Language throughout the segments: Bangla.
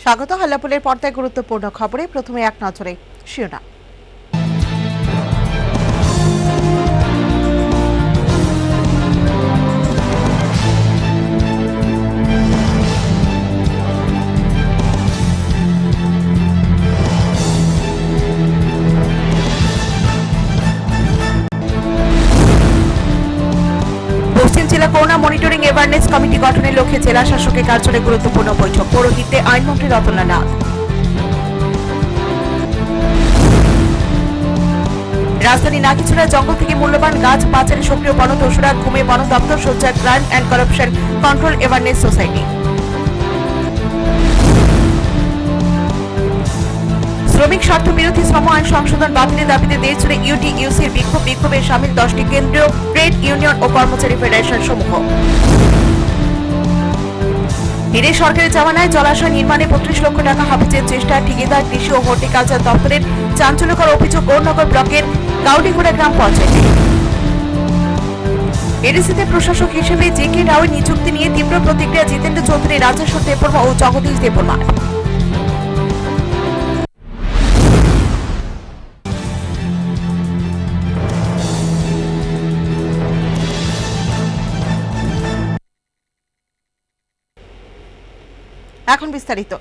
স্বাগত হাল্লাপুলের পর্দায় গুরুত্বপূর্ণ খবরে প্রথমে এক নজরে শিরোনাম। পশ্চিম জেলা করোনা মনিটরিং অ্যাওয়ারনেস কমিটি গঠনের লক্ষ্যে জেলা শাসকের কার্যালয়ে গুরুত্বপূর্ণ বৈঠক। পৌরহিত্যে আইনমন্ত্রী রতনলাল নাথ। রাজধানী নাগিছড়ায় জঙ্গল থেকে মূল্যবান গাছ পাচারে সক্রিয় বনদস্যুরা, ঘুমে বন দপ্তর সোচ্চার crime and corruption control awareness society. শ্রমিক স্বার্থ বিরোধী শ্রম আইন সংশোধন বাতিলের দাবিতে দেশজুড়ে ইউটিইউসির বিক্ষোভে সামিল 10টি কেন্দ্রীয় ট্রেড ইউনিয়ন ও কর্মচারী ফেডারেশন সমূহ। হিরে সরকারি জমানায় জলাশয় নির্মাণে 32 লক্ষ টাকা হাফিজের চেষ্টা, ঠিকাদার কৃষি ও হর্টিকালচার দপ্তরের চাঞ্চল্যকর অভিযোগ গৌরনগর ব্লকের কাউডিঘোড়া গ্রাম পঞ্চায়েতে। এডিসিতে প্রশাসক হিসেবে জে.কে. রাওয়ের নিযুক্তি নিয়ে তীব্র প্রতিক্রিয়া জিতেন্দ্র চৌধুরী, রাজেশ্বর দেববর্মা ও জগদীশ দেববর্মা। এখন বিস্তারিত।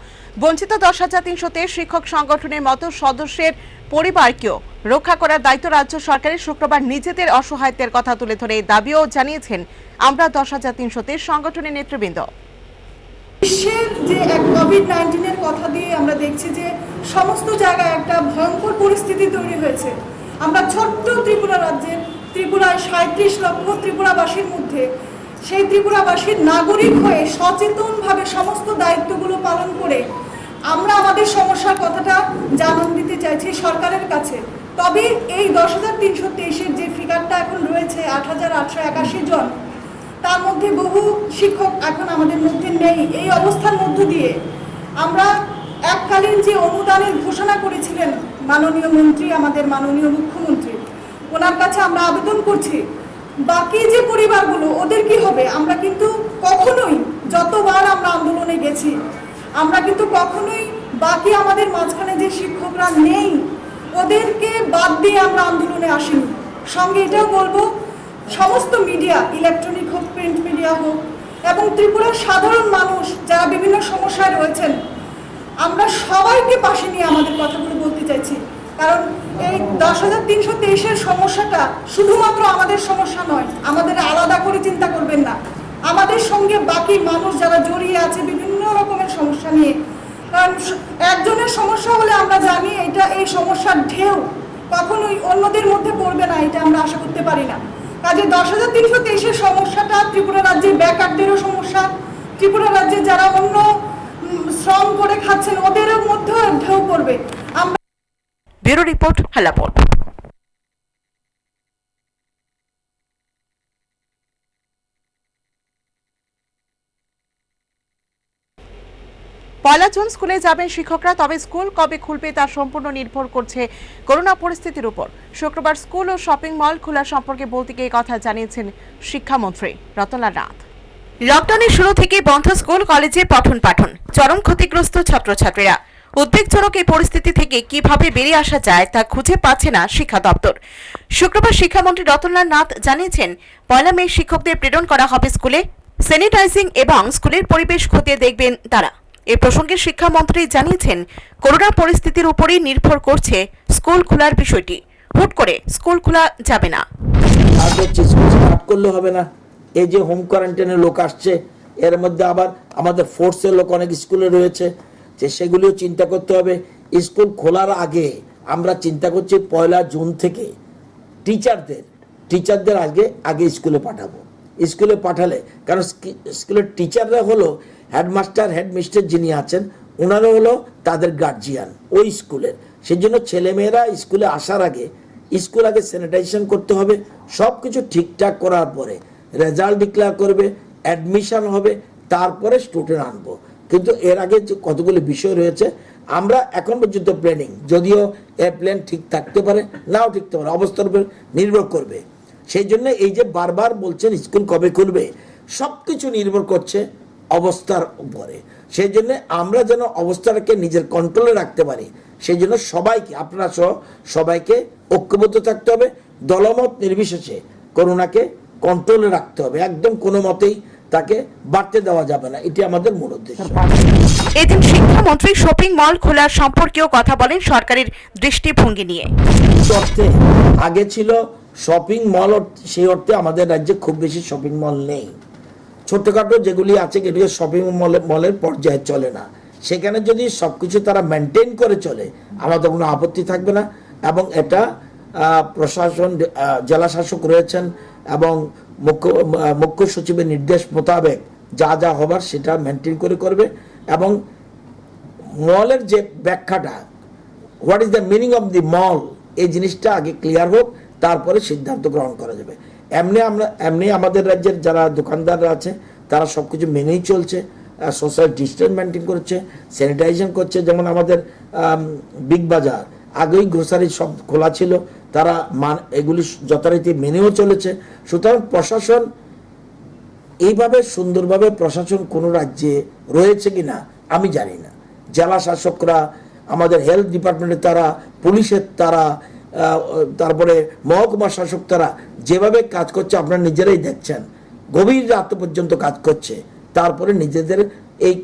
বঞ্চিত 10,323 শিক্ষক সংগঠনের মতো সদস্যের পরিবারকেও রক্ষা করার দায়িত্ব রাজ্য সরকারের। শুক্রবার নিজেদের অসহায়ত্বের কথা তুলে ধরে দাবিও জানিয়েছেন আমরা 10,323 সংগঠনের নেতৃবৃন্দ। বিশ্বের যে কোভিড-19 কথা দিয়ে আমরা দেখছি যে সমস্ত জায়গায় একটা ভয়ঙ্কর পরিস্থিতি তৈরি হয়েছে। আমরা ছোট্ট ত্রিপুরা রাজ্যের ত্রিপুরায় 37 লক্ষ ত্রিপুরাবাসীর মধ্যে সেই ত্রিপুরাবাসীর নাগরিক হয়ে সচেতনভাবে সমস্ত দায়িত্বগুলো পালন করে আমরা আমাদের সমস্যার কথাটা জানান দিতে চাইছি সরকারের কাছে। তবে এই 10,323-এর যে ফিগারটা এখন রয়েছে 8,881 জন, তার মধ্যে বহু শিক্ষক এখন আমাদের মধ্যে নেই। এই অবস্থার মধ্য দিয়ে আমরা এককালীন যে অনুদানের ঘোষণা করেছিলেন মাননীয় মন্ত্রী, আমাদের মাননীয় মুখ্যমন্ত্রী, ওনার কাছে আমরা আবেদন করছি বাকি যে পরিবারগুলো ওদের কি হবে। আমরা কিন্তু কখনোই, যতবার আমরা আন্দোলনে গেছি, আমরা কিন্তু কখনোই বাকি আমাদের মাঝখানে যে শিক্ষকরা নেই ওদেরকে বাদ দিয়ে আমরা আন্দোলনে আসিনি। সঙ্গে এটাও বলবো, সমস্ত মিডিয়া, ইলেকট্রনিক হোক, প্রিন্ট মিডিয়া হোক, এবং ত্রিপুরার সাধারণ মানুষ যারা বিভিন্ন সমস্যায় রয়েছেন, আমরা সবাইকে পাশে নিয়ে আমাদের কথাগুলো বলতে চাইছি। কারণ এই 10,323-এর সমস্যাটা শুধুমাত্র আমাদের সমস্যা নয়, আমাদের আলাদা করে চিন্তা করবেন না। আমাদের সঙ্গে বাকি মানুষ যারা জড়িয়ে আছে বিভিন্ন রকমের সমস্যা নিয়ে, কারণ একজনের সমস্যা হলে আমরা জানি এটা এই সমস্যার ঢেউ কখনোই অন্যদের মধ্যে পড়বে না, এটা আমরা আশা করতে পারি না। কাজে 10,323-এর সমস্যাটা ত্রিপুরা রাজ্যের বেকারদেরও সমস্যা, ত্রিপুরা রাজ্যে যারা অন্য শ্রম করে খাচ্ছেন ওদেরও মধ্যে ঢেউ পড়বে। ব্যুরো রিপোর্ট, হাল্লাপুর। পয়লা জুন স্কুলে যাবেন শিক্ষকরা, তবে স্কুল কবে খুলবে তা সম্পূর্ণ নির্ভর করছে করোনা পরিস্থিতির উপর। শুক্রবার স্কুল ও শপিং মল খোলা সম্পর্কে বলতে গিয়ে কথা জানিয়েছেন শিক্ষামন্ত্রী রতনলাল নাথ। লকডাউনের শুরু থেকে বন্ধ স্কুল কলেজে পঠন পাঠন, চরম ক্ষতিগ্রস্ত ছাত্রছাত্রীরা। উদ্বেগজনক এই পরিস্থিতি থেকে কিভাবে বেরিয়ে আসা যায় তা খুঁজে পাচ্ছে না শিক্ষা দপ্তর। শুক্রবার শিক্ষামন্ত্রী রতনলাল নাথ জানিয়েছেন, 1 মে শিক্ষকদের প্রেরণ করা হবে স্কুলে। স্যানিটাইজিং এবং স্কুলের পরিবেশ খতিয়ে দেখবেন তারা। এ প্রসঙ্গে শিক্ষামন্ত্রী জানিয়েছেন, করোনা পরিস্থিতির উপরই নির্ভর করছে স্কুল খোলার বিষয়টি। হুট করে স্কুল খোলা যাবে না। স্কুল স্টার্ট করলে হবে না। এই যে হোম কোয়ারেন্টাইনের লোক আসছে, এর মধ্যে আবার আমাদের ফোর্সের লোক অনেক স্কুলে রয়েছে, যে সেগুলিও চিন্তা করতে হবে। স্কুল খোলার আগে আমরা চিন্তা করছি 1 জুন থেকে টিচারদের আগে স্কুলে পাঠাবো। স্কুলে পাঠালে, কারণ স্কুলের টিচাররা হলো হেডমাস্টার হেডমিস্টার যিনি আছেন, ওনারা হলো তাদের গার্জিয়ান ওই স্কুলের। সেই জন্য ছেলেমেয়েরা স্কুলে আসার আগে স্কুল আগে স্যানিটাইজেশন করতে হবে। সব কিছু ঠিকঠাক করার পরে রেজাল্ট ডিক্লেয়ার করবে, অ্যাডমিশন হবে, তারপরে স্টুডেন্ট আনবো। কিন্তু এর আগে যে কতগুলো বিষয় রয়েছে আমরা এখন পর্যন্ত প্ল্যানিং, যদিও এ প্ল্যান ঠিক থাকতে পারে, নাও ঠিক থাকতে পারে, অবস্থার উপর নির্ভর করবে। সেই জন্য এই যে বারবার বলছেন স্কুল কবে খুলবে, সব কিছু নির্ভর করছে অবস্থার উপরে। সেই জন্য আমরা যেন অবস্থাটাকে নিজের কন্ট্রোলে রাখতে পারি, সেই জন্য সবাইকে, আপনারা সহ সবাইকে ঐক্যবদ্ধ থাকতে হবে, দলমত নির্বিশেষে করোনাকে কন্ট্রোলে রাখতে হবে, একদম কোনো মতেই তাকে বাড়তে দেওয়া যাবে না, এটি আমাদের মূল উদ্দেশ্য। এদিন শিক্ষামন্ত্রী শপিং মল খোলার সম্পর্কেও কথা বলেন সরকারের দৃষ্টিভঙ্গি নিয়ে। অর্থে আগে ছিল শপিং মল, সেই অর্থে আমাদের রাজ্যে খুব বেশি শপিং মল নেই, ছোটখাটো যেগুলি আছে এগুলি শপিং মলের পর্যায়ে চলে না। সেখানে যদি সবকিছু তারা মেনটেন করে চলে আমাদের কোনো আপত্তি থাকবে না, এবং এটা প্রশাসন, জেলা শাসক রয়েছেন এবং মুখ্য সচিবের নির্দেশ মোতাবেক যা যা হবার সেটা মেনটেন করে করবে। এবং মলের যে ব্যাখ্যাটা, what is the meaning of the mall, এই জিনিসটা আগে ক্লিয়ার হোক, তারপরে সিদ্ধান্ত গ্রহণ করা যাবে। এমনি আমাদের রাজ্যের যারা দোকানদাররা আছে তারা সবকিছু মেনেই চলছে, সোশ্যাল ডিস্টেন্স মেনটেন করছে, স্যানিটাইজেশন করছে। যেমন আমাদের বিগ বাজার, আগেই গ্রোসারি সব খোলা ছিল, তারা এগুলি যথারীতি মেনেও চলেছে। সুতরাং প্রশাসন এইভাবে সুন্দরভাবে, প্রশাসন কোনো রাজ্যে রয়েছে কিনা আমি জানি না। জেলা শাসকরা, আমাদের হেলথ ডিপার্টমেন্টের তারা, পুলিশের তারা, তারপরে মহকুমা শাসক তারা যেভাবে কাজ করছে আপনারা নিজেরাই দেখছেন, গভীর রাত পর্যন্ত কাজ করছে। তারপরে নিজেদের এই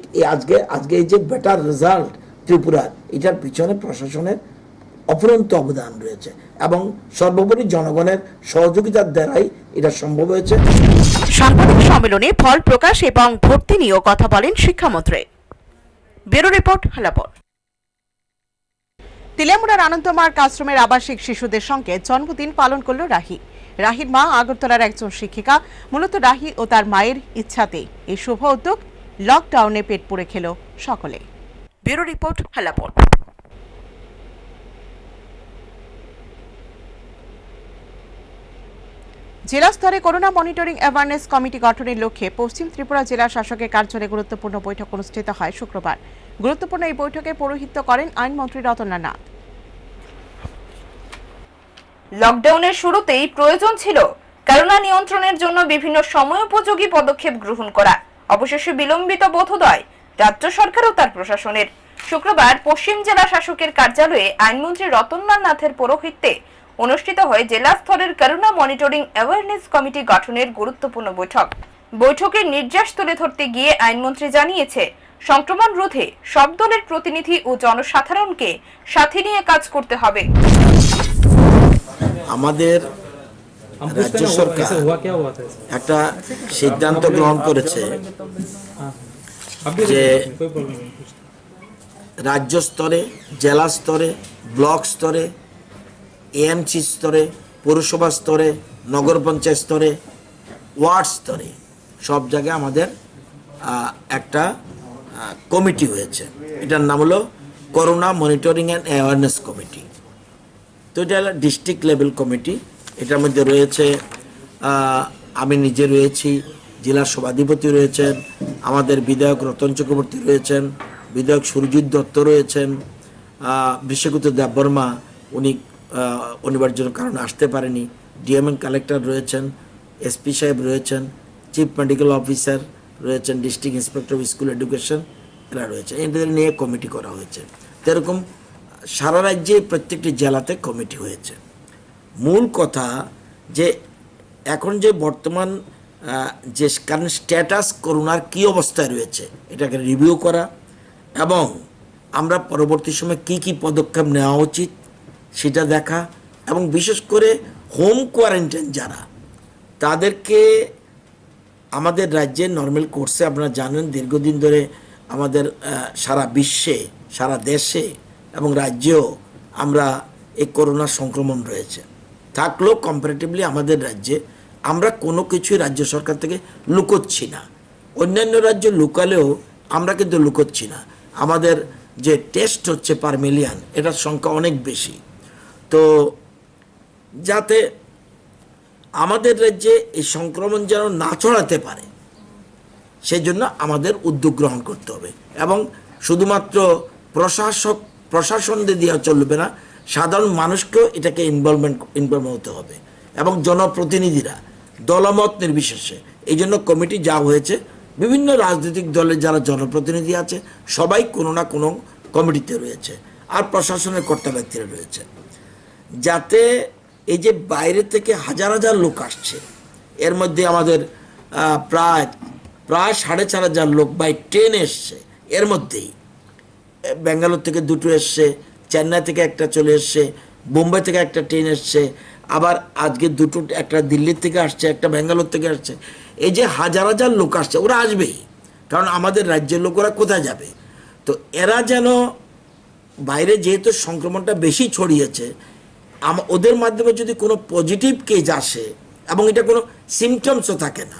আজকে এই যে বেটার রেজাল্ট ত্রিপুরার, এটার পিছনে প্রশাসনের অফুরন্ত অবদান রয়েছে এবং সর্বোপরি জনগণের সহযোগিতার দ্বারাই এটা সম্ভব হয়েছে। সাংবাদিক সম্মেলনে ফল প্রকাশ এবং ভর্তি নিয়েও কথা বলেন শিক্ষামন্ত্রী। ব্যুরো রিপোর্ট, হালাপর। তিলেমুড়ার আনন্দমার্গ আশ্রমের আবাসিক শিশুদের সঙ্গে জন্মদিন পালন করল রাহি। রাহির মা আগরতলার একজন শিক্ষিকা। মূলত রাহি ও তার মায়ের ইচ্ছাতেই এই শুভ উদ্যোগ। লকডাউনে পেট পুড়ে খেল সকলে। ব্যুরো রিপোর্ট, হালাপর। জেলা স্তরে করোনা মনিটরিং অ্যাওয়ারনেস কমিটি গঠনের লক্ষ্যে পশ্চিম ত্রিপুরা জেলা শাসকের কার্যালয়ে গুরুত্বপূর্ণ বৈঠক অনুষ্ঠিত হয় শুক্রবার। গুরুত্বপূর্ণ এই বৈঠকে পৌরোহিত্য করেন আইনমন্ত্রী রতনলাল নাথ। লকডাউনের শুরুতেই প্রয়োজন ছিল করোনা নিয়ন্ত্রণের জন্য বিভিন্ন সময়োপযোগী পদক্ষেপ গ্রহণ করা। অবশেষে বিলম্বিত বোধোদয় রাজ্য সরকার ও তার প্রশাসনের। শুক্রবার পশ্চিম জেলা শাসকের কার্যালয়ে আইনমন্ত্রী রতনলাল নাথের পৌরোহিত্যে অনুষ্ঠিত হয় জেলা স্তরের করোনা মনিটরিং অ্যাওয়ারনেস কমিটি গঠনের গুরুত্বপূর্ণ বৈঠক। বৈঠকের নির্যাস তুলে ধরতে গিয়ে আইনমন্ত্রী জানিয়েছে, সংক্রমণ রোধে সব দলের প্রতিনিধি ও জনসাধারণকে সাথে নিয়ে কাজ করতে হবে। আমাদের রাজ্য সরকার একটা সিদ্ধান্ত গ্রহণ করেছে যে রাজ্য স্তরে, জেলা স্তরে, ব্লক স্তরে, এএমসি স্তরে, পৌরসভা স্তরে, নগর পঞ্চায়েত স্তরে, ওয়ার্ড স্তরে সব জায়গায় আমাদের একটা কমিটি হয়েছে। এটার নাম হলো corona monitoring and awareness committee. তো এটা হলো ডিস্ট্রিক্ট লেভেল কমিটি। এটার মধ্যে রয়েছে আমি নিজে রয়েছি, জেলা সভাধিপতি রয়েছেন, আমাদের বিধায়ক রতন চক্রবর্তী রয়েছেন, বিধায়ক সুরজিৎ দত্ত রয়েছেন, বিশ্বকুত দেববর্মা উনি অনিবার্য কারণে আসতে পারেনি, ডিএমএন কালেক্টর রয়েছেন, এসপি সাহেব রয়েছেন, চিফ মেডিকেল অফিসার রয়েছেন, district inspector of school education এরা রয়েছে। এদের নিয়ে কমিটি করা হয়েছে। তো এরকম সারা রাজ্যে প্রত্যেকটি জেলাতে কমিটি হয়েছে। মূল কথা যে এখন যে বর্তমান যে কারণ স্ট্যাটাস করোনার কী অবস্থায় রয়েছে এটাকে রিভিউ করা এবং আমরা পরবর্তী সময় কি কি পদক্ষেপ নেওয়া উচিত সেটা দেখা, এবং বিশেষ করে হোম কোয়ারেন্টাইন যারা তাদেরকে আমাদের রাজ্যে নর্মাল কোর্সে আপনারা জানেন দীর্ঘদিন ধরে আমাদের সারা বিশ্বে, সারা দেশে এবং রাজ্যেও আমরা এই করোনা সংক্রমণ রয়েছে। থাকলেও কম্পারেটিভলি আমাদের রাজ্যে আমরা কোনো কিছুই রাজ্য সরকার থেকে লুকোচ্ছি না। অন্যান্য রাজ্য লুকালেও আমরা কিন্তু লুকোচ্ছি না। আমাদের যে টেস্ট হচ্ছে পার মিলিয়ন এটার সংখ্যা অনেক বেশি। তো যাতে আমাদের রাজ্যে এই সংক্রমণ যেন না ছড়াতে পারে সেই জন্য আমাদের উদ্যোগ গ্রহণ করতে হবে, এবং শুধুমাত্র প্রশাসন দিয়ে চলবে না, সাধারণ মানুষকেও এটাকে ইনভলভ হতে হবে এবং জনপ্রতিনিধিরা দলমত নির্বিশেষে। এই জন্য কমিটি যা হয়েছে বিভিন্ন রাজনৈতিক দলের যারা জনপ্রতিনিধি আছে সবাই কোনো না কোনো কমিটিতে রয়েছে, আর প্রশাসনের কর্তা ব্যক্তিরা রয়েছে, যাতে এই যে বাইরে থেকে হাজার হাজার লোক আসছে, এর মধ্যে আমাদের প্রায় 4,500 লোক বাই ট্রেন এসছে। এর মধ্যেই ব্যাঙ্গালোর থেকে 2টো এসছে, চেন্নাই থেকে একটা চলে এসছে, বোম্বাই থেকে একটা ট্রেন এসছে, আবার আজকে 2টো, একটা দিল্লির থেকে আসছে, একটা ব্যাঙ্গালোর থেকে আসছে। এই যে হাজার হাজার লোক আসছে, ওরা আসবেই, কারণ আমাদের রাজ্যের লোক ওরা কোথায় যাবে? তো এরা যেন বাইরে যেহেতু সংক্রমণটা বেশি ছড়িয়েছে, ওদের মাধ্যমে যদি কোনো পজিটিভ কেস আসে এবং এটা কোনো সিমটমসও থাকে না,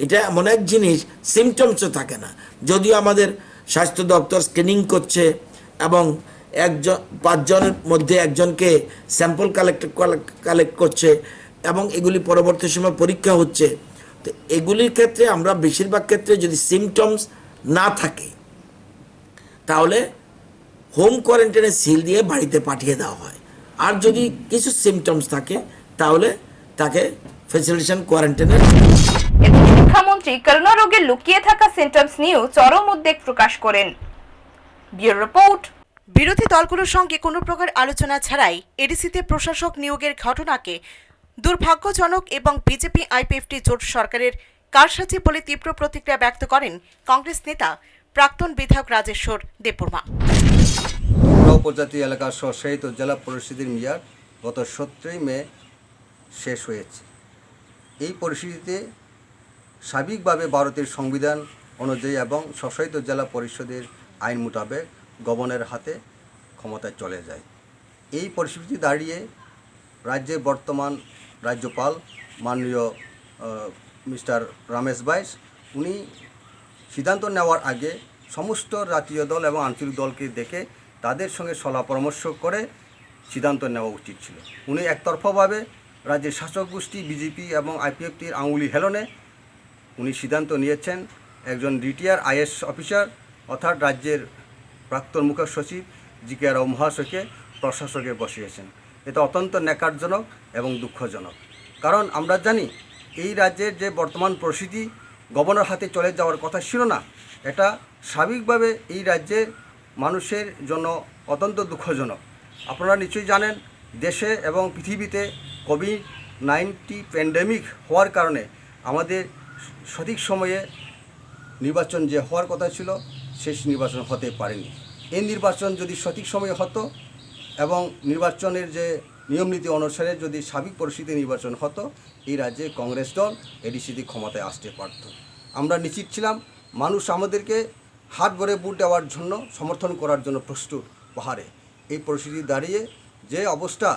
এটা এমন এক জিনিস সিমটমসও থাকে না, যদিও আমাদের স্বাস্থ্য দপ্তর স্ক্রিনিং করছে এবং 5 জনের মধ্যে একজনকে স্যাম্পল কালেক্ট করছে এবং এগুলি পরবর্তী সময় পরীক্ষা হচ্ছে। তো এগুলির ক্ষেত্রে আমরা বেশিরভাগ ক্ষেত্রে যদি সিমটমস না থাকে তাহলে হোম কোয়ারেন্টাইনে সিল দিয়ে বাড়িতে পাঠিয়ে দেওয়া হয়, আর যদি কিছু সিমটমস থাকে তাহলে তাকে ফ্যাসিলিটেশন কোয়ারেন্টাইনে। এদিকে শিক্ষামন্ত্রী করোনা রোগের লুকিয়ে থাকা সিমটমস নিয়েও চরম উদ্বেগ প্রকাশ করেন। Bureau report. বিরোধী দলগুলোর সঙ্গে কোনো প্রকার আলোচনা ছাড়াই এডিসিতে প্রশাসক নিয়োগের ঘটনাকে দুর্ভাগ্যজনক এবং বিজেপি আইপিএফটি জোট সরকারের কারসাজি বলে তীব্র প্রতিক্রিয়া ব্যক্ত করেন কংগ্রেস নেতা প্রাক্তন বিধায়ক রাজেশ্বর দেববর্মা। উপজাতি এলাকার স্বশাসিত জেলা পরিষদের মেয়াদ গত 17 মে শেষ হয়েছে। এই পরিস্থিতিতে স্বাভাবিকভাবে ভারতের সংবিধান অনুযায়ী এবং স্বশাসিত জেলা পরিষদের আইন মোতাবেক গভর্নরের হাতে ক্ষমতায় চলে যায়। এই পরিস্থিতি দাঁড়িয়ে রাজ্যের বর্তমান রাজ্যপাল মাননীয় মিস্টার রমেশ বাইস উনি সিদ্ধান্ত নেওয়ার আগে সমস্ত জাতীয় দল এবং আঞ্চলিক দলকে দেখে তাদের সঙ্গে সলা পরামর্শ করে সিদ্ধান্ত নেওয়া উচিত ছিল। উনি একতরফাভাবে রাজ্যের শাসক গোষ্ঠী বিজেপি এবং আইপিএফটির আঙুলি হেলনে উনি সিদ্ধান্ত নিয়েছেন একজন রিটায়ার আইএস অফিসার অর্থাৎ রাজ্যের প্রাক্তন মুখ্য সচিব জি.কে. রাও মহাশয়কে প্রশাসকে বসিয়েছেন। এটা অত্যন্ত ন্যাকারজনক এবং দুঃখজনক, কারণ আমরা জানি এই রাজ্যের যে বর্তমান পরিস্থিতি গভর্নর হাতে চলে যাওয়ার কথা ছিল না, এটা স্বাভাবিকভাবে এই রাজ্যের মানুষের জন্য অত্যন্ত দুঃখজনক। আপনারা নিশ্চয়ই জানেন দেশে এবং পৃথিবীতে কোভিড-19 প্যান্ডেমিক হওয়ার কারণে আমাদের সঠিক সময়ে নির্বাচন যে হওয়ার কথা ছিল শেষ নির্বাচন হতে পারেনি। এই নির্বাচন যদি সঠিক সময়ে হতো এবং নির্বাচনের যে নিয়মনীতি অনুসারে যদি স্বাভাবিক পরিস্থিতি নির্বাচন হতো, এই রাজ্যে কংগ্রেস দল এডিসিতে ক্ষমতায় আসতে পারত। আমরা নিশ্চিত ছিলাম মানুষ আমাদেরকে হাত ভরে ভোট দেওয়ার জন্য সমর্থন করার জন্য প্রস্তুত পাহাড়ে। এই পরিস্থিতি দাঁড়িয়ে যে অবস্থা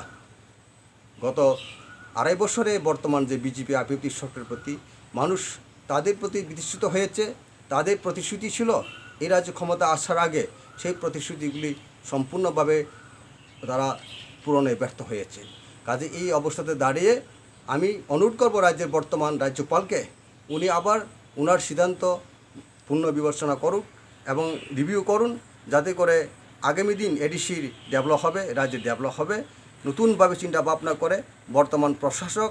গত 2.5 বছরে বর্তমান যে বিজেপি আইপিএফটি সরকারের প্রতি মানুষ তাদের প্রতি বিতৃষ্ণিত হয়েছে, তাদের প্রতিশ্রুতি ছিল এই রাজ্যে ক্ষমতা আসার আগে, সেই প্রতিশ্রুতিগুলি সম্পূর্ণভাবে তারা পূরণে ব্যর্থ হয়েছে। কাজে এই অবস্থাতে দাঁড়িয়ে আমি অনুরোধ করব রাজ্যের বর্তমান রাজ্যপালকে উনি আবার ওনার সিদ্ধান্ত পুনর্বিবেচনা করুক এবং রিভিউ করুন, যাতে করে আগামী দিন এডিসির ডেভেলপ হবে, রাজ্যের ডেভেলপ হবে। নতুনভাবে চিন্তা ভাবনা করে বর্তমান প্রশাসক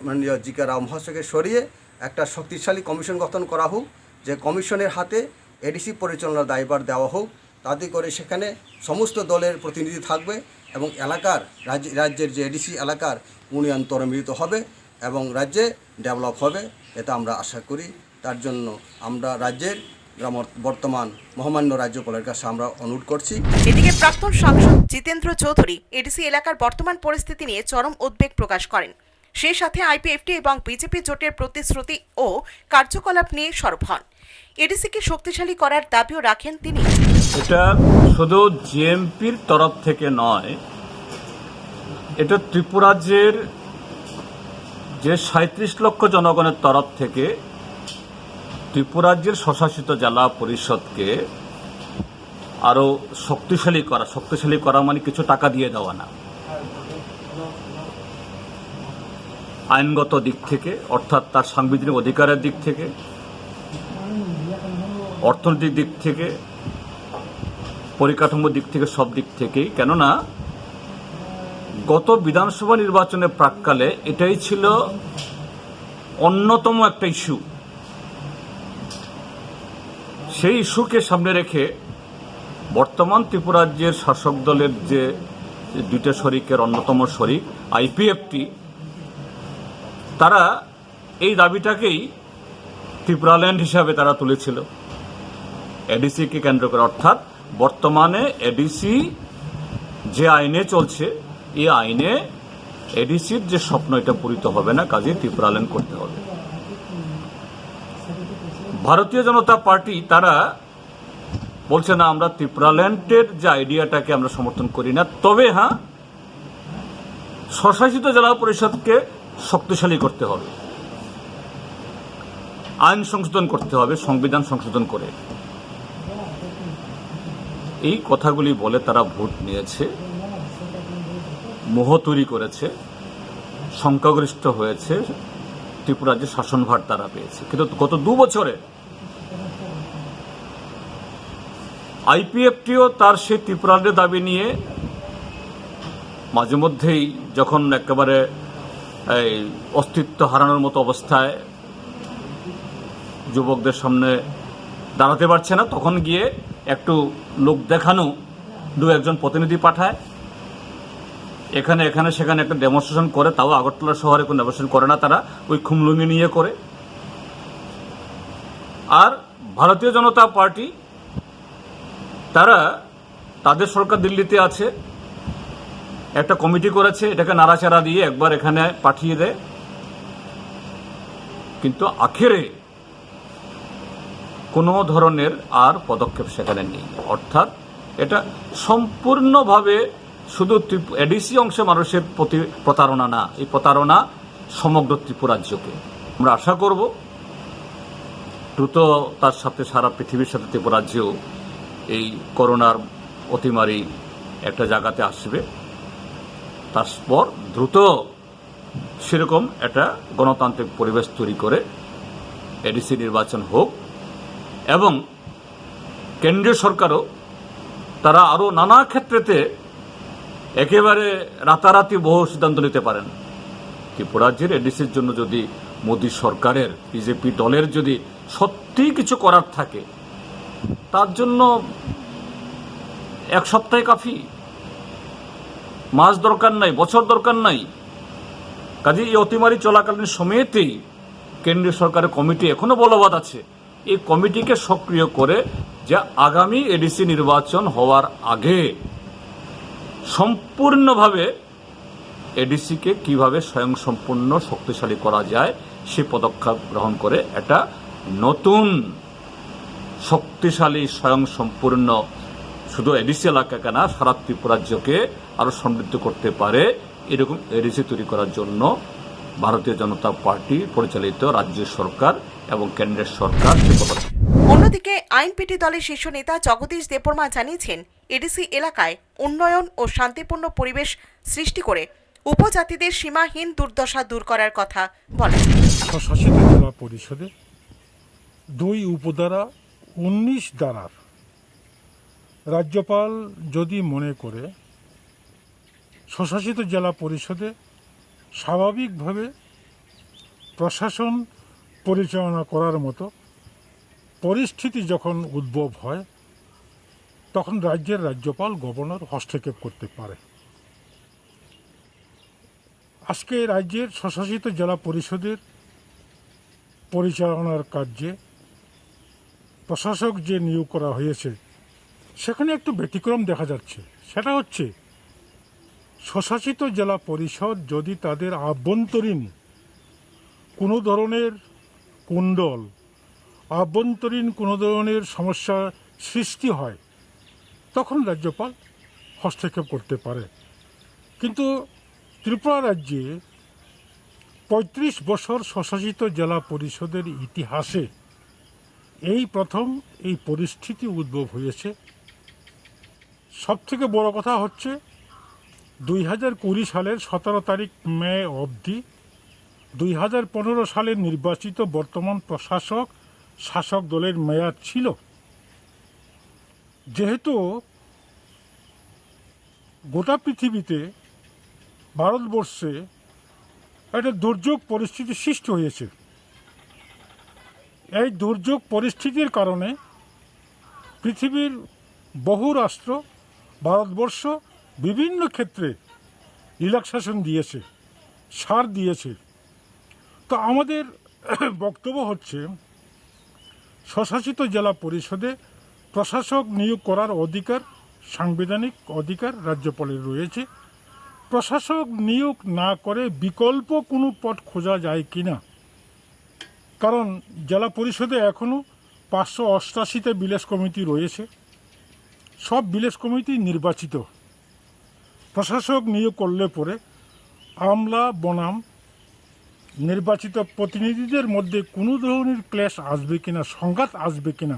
মাননীয় জি.কে. রাও মহাশয়কে সরিয়ে একটা শক্তিশালী কমিশন গঠন করা হোক, যে কমিশনের হাতে এডিসি পরিচালনার দায়ভার দেওয়া হোক, তাতে করে সেখানে সমস্ত দলের প্রতিনিধি থাকবে এবং এলাকার রাজ্যের যে এডিসি এলাকার উন্নয়ন ত্বরান্বিত হবে এবং রাজ্যে ডেভেলপ হবে, এটা আমরা আশা করি। তার জন্য আমরা রাজ্যের বর্তমান মহামান্য রাজ্যপালের কাছে আমরা অনুরোধ করছি। এদিকে প্রাক্তন সাংসদ জিতেন্দ্র চৌধুরী এডিসি এলাকার বর্তমান পরিস্থিতি নিয়ে চরম উদ্বেগ প্রকাশ করেন। সেই সাথে আইপিএফটি এবং বিজেপি জোটের প্রতিশ্রুতি ও কার্যকলাপ নিয়ে সরব হন। এডিসিকে শক্তিশালী করার দাবিও রাখেন তিনি। এটা শুধু জিএমপির তরফ থেকে নয়, এটা ত্রিপুরাজ্যের যে 37 লক্ষ জনগণের তরফ থেকে ত্রিপুরাজ্যের স্বশাসিত জেলা পরিষদকে আরো শক্তিশালী করা মানে কিছু টাকা দিয়ে দেওয়া না, আইনগত দিক থেকে অর্থাৎ তার সাংবিধানিক অধিকারের দিক থেকে, অর্থনৈতিক দিক থেকে, পরিকাঠামোর দিক থেকে, সব দিক থেকেই। কেননা গত বিধানসভা নির্বাচনের প্রাক্কালে এটাই ছিল অন্যতম একটা ইস্যু সেই ইস্যুকে সামনে রেখে বর্তমান ত্রিপুরা রাজ্যের শাসক দলের যে দুইটা শরিকের অন্যতম শরিক আইপিএফটি, তারা এই দাবিটাকেই ত্রিপুরাল্যান্ড হিসাবে তারা তুলেছিল এডিসিকে কেন্দ্র করে। অর্থাৎ বর্তমানে এডিসি যে আইনে চলছে, এই আইনে এডিসির যে স্বপ্ন এটা পূরিত হবে না, কাজে ত্রিপুরাল্যান্ড করতে হবে। ভারতীয় জনতা পার্টি তারা বলছে না, আমরা ত্রিপুরাল্যান্ডের যে আইডিয়াটাকে আমরা সমর্থন করি না, তবে হ্যাঁ স্বশাসিত জেলা পরিষদকে শক্তিশালী করতে হবে, আইন সংশোধন করতে হবে, সংবিধান সংশোধন করে। এই কথাগুলি বলে তারা ভোট নিয়েছে, মোহ তৈরি করেছে, সংখ্যাগরিষ্ঠ হয়েছে, ত্রিপুরার যে শাসনভার তারা পেয়েছে। কিন্তু গত 2 বছরে আইপিএফটিও তার সেই ত্রিপুরাল্যান্ডের দাবি নিয়ে মাঝে মধ্যেই যখন একেবারে এই অস্তিত্ব হারানোর মতো অবস্থায় যুবকদের সামনে দাঁড়াতে পারছে না, তখন গিয়ে একটু লোক দেখানো 2-1 প্রতিনিধি পাঠায়, এখানে সেখানে একটা ডেমনস্ট্রেশন করে। তাও আগরতলা শহরে কোনো ডেমনস্ট্রেশন করে না, তারা ওই খুমলুঙ্গি নিয়ে করে। আর ভারতীয় জনতা পার্টি তারা, তাদের সরকার দিল্লিতে আছে, একটা কমিটি করেছে, এটাকে নাড়াচাড়া দিয়ে একবার এখানে পাঠিয়ে দেয়, কিন্তু আখেরে কোনো ধরনের আর পদক্ষেপ সেখানে নেই। অর্থাৎ এটা সম্পূর্ণভাবে শুধু এডিসি অংশে মানুষের প্রতি প্রতারণা না, এই প্রতারণা সমগ্র ত্রিপুরাজ্যকে। আমরা আশা করব দ্রুত তার সাথে সারা পৃথিবীর সাথে ত্রিপুরাজ্যেও এই করোনার অতিমারি একটা জায়গাতে আসবে, তারপর দ্রুত সেরকম একটা গণতান্ত্রিক পরিবেশ তৈরি করে এডিসি নির্বাচন হোক, এবং কেন্দ্রীয় সরকারও তারা আরও নানা ক্ষেত্রেতে একেবারে রাতারাতি বহু সিদ্ধান্ত নিতে পারেন। ত্রিপুরাজ্যের এডিসির জন্য যদি মোদী সরকারের বিজেপি দলের যদি সত্যি কিছু করার থাকে, তার জন্য 1 সপ্তাহে কাফি, মাস দরকার নাই, বছর দরকার নাই। কাজে এই অতিমারি চলাকালীন সময়তেই কেন্দ্রীয় সরকারের কমিটি এখনো বলবৎ আছে, এই কমিটিকে সক্রিয় করে যে আগামী এডিসি নির্বাচন হওয়ার আগে সম্পূর্ণভাবে এডিসিকে কিভাবে স্বয়ংসম্পূর্ণ শক্তিশালী করা যায় সে পদক্ষেপ গ্রহণ করে একটা নতুন শক্তিশালী স্বয়ংসম্পূর্ণ শুধু এডিসি এলাকাকে না, সারা ত্রিপুরাজ্যকে আরও সমৃদ্ধ করতে পারে এরকম এডিসি তৈরি করার জন্য ভারতীয় জনতা পার্টি পরিচালিত রাজ্য সরকার এবং কেন্দ্রের সরকার। অন্যদিকে আইনপিটি দলের শীর্ষ নেতা জগদীশ দেববর্মা জানিয়েছেন, এডিসি এলাকায় উন্নয়ন ও শান্তিপূর্ণ পরিবেশ সৃষ্টি করে উপজাতিদের সীমাহীন দুর্দশা দূর করার কথা বলেন। স্বশাসিত জেলা পরিষদে 2 উপধারা 19 ধারার রাজ্যপাল যদি মনে করে স্বশাসিত জেলা পরিষদে স্বাভাবিকভাবে প্রশাসন পরিচালনা করার মতো পরিস্থিতি যখন উদ্ভব হয়, তখন রাজ্যের রাজ্যপাল গভর্নর হস্তক্ষেপ করতে পারে। আজকে রাজ্যের স্বশাসিত জেলা পরিষদের পরিচালনার কার্যে প্রশাসক যে নিয়োগ করা হয়েছে, সেখানে একটু ব্যতিক্রম দেখা যাচ্ছে। সেটা হচ্ছে স্বশাসিত জেলা পরিষদ যদি তাদের আভ্যন্তরীণ কোনো ধরনের কুণ্ডল, আভ্যন্তরীণ কোনো ধরনের সমস্যা সৃষ্টি হয়, তখন রাজ্যপাল হস্তক্ষেপ করতে পারে। কিন্তু ত্রিপুরা রাজ্যে 35 বছর স্বশাসিত জেলা পরিষদের ইতিহাসে এই প্রথম এই পরিস্থিতি উদ্ভব হয়েছে। সবথেকে বড় কথা হচ্ছে 2020 সালের 17 তারিখ মে অবধি 2015 সালের নির্বাচিত বর্তমান প্রশাসক শাসক দলের মেয়াদ ছিল। যেহেতু গোটা পৃথিবীতে, ভারতবর্ষে একটা দুর্যোগ পরিস্থিতি সৃষ্টি হয়েছে, এই দুর্যোগ পরিস্থিতির কারণে পৃথিবীর বহু রাষ্ট্র ভারতবর্ষ বিভিন্ন ক্ষেত্রে রিল্যাক্সেশন দিয়েছে, ছাড় দিয়েছে। তো আমাদের বক্তব্য হচ্ছে স্বশাসিত জেলা পরিষদে প্রশাসক নিয়োগ করার অধিকার, সাংবিধানিক অধিকার রাজ্যপালের রয়েছে। প্রশাসক নিয়োগ না করে বিকল্প কোনো পদ খোঁজা যায় কি না, কারণ জেলা পরিষদে এখনও 588টা ভিলেজ কমিটি রয়েছে। সব ভিলেজ কমিটি নির্বাচিত। প্রশাসক নিয়োগ করলে পরে আমলা বনাম নির্বাচিত প্রতিনিধিদের মধ্যে কোনো ধরনের ক্লেশ আসবে কিনা, সংঘাত আসবে কিনা,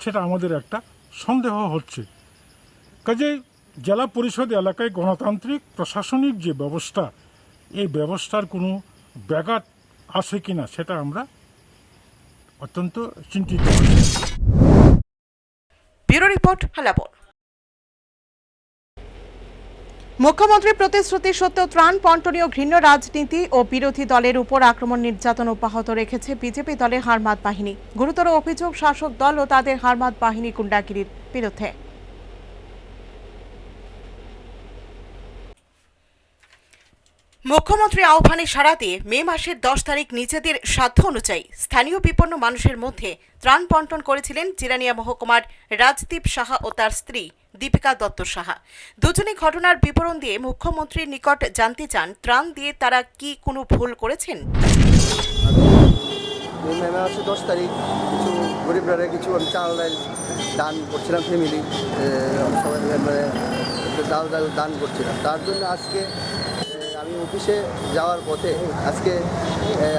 সেটা আমাদের একটা সন্দেহ হচ্ছে। কাজেই জেলা পরিষদ এলাকায় গণতান্ত্রিক প্রশাসনিক যে ব্যবস্থা, এই ব্যবস্থার কোনো ব্যাঘাত আসে কিনা সেটা আমরা অত্যন্ত চিন্তিত। ব্যুরো রিপোর্ট, হালাবর। মুখ্যমন্ত্রীর প্রতিশ্রুতি সত্ত্বেও ত্রাণ বন্টনীয় ঘৃণ্য রাজনীতি ও বিরোধী দলের উপর আক্রমণ নির্যাতন অব্যাহত রেখেছে বিজেপি দলের হারমাত বাহিনী। গুরুতর অভিযোগ শাসক দল ও তাদের হারমাত বাহিনী গুন্ডাগিরির বিরুদ্ধে। মুখ্যমন্ত্রী আহ্বানে সাড়া দিয়ে মে মাসের 10 তারিখ নিজেদের সাধ্য অনুযায়ী স্থানীয় বিপন্ন মানুষের মধ্যে ত্রাণ বন্টন করেছিলেন জিরানিয়া মহকুমার রাজদীপ সাহা ও তার স্ত্রী দীপিকা দত্ত সাহা। দুজনে ঘটনার বিবরণ দিয়ে মুখ্যমন্ত্রীর নিকট জানতে চান, ত্রাণ দিয়ে তারা কি কোনো ভুল করেছেন। মে মাসে 10 তারিখ কিছু গরিবরা কিছু আমি চাল ডাল দান করছিলাম, ফ্যামিলি সবাই ডাল দান করছিলাম। তার জন্য আজকে আমি অফিসে যাওয়ার পথে আজকে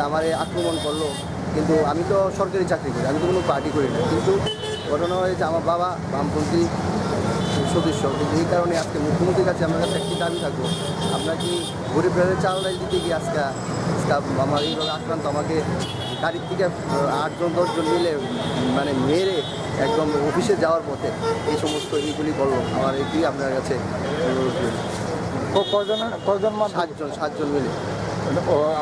আমার আক্রমণ করলো। কিন্তু আমি তো সরকারি চাকরি করি, আমি তো কোনো পার্টি করি না। কিন্তু ঘটনা হয়েছে আমার বাবা বামপন্থী সদস্য, কিন্তু এই কারণে আজকে মুখ্যমন্ত্রীর কাছে আমার কাছে একটি দাবি থাকবো, আপনার কি গরিবদের চাল ডাল দিতে গিয়ে আজকে আমার এইভাবে আক্রান্ত, আমাকে গাড়ির থেকে 8-10 জন মিলে মানে মেরে একদম অফিসে যাওয়ার পথে এই সমস্ত এইগুলি করলো। আমার এটি আপনার কাছে কজন 7 জন মিলে।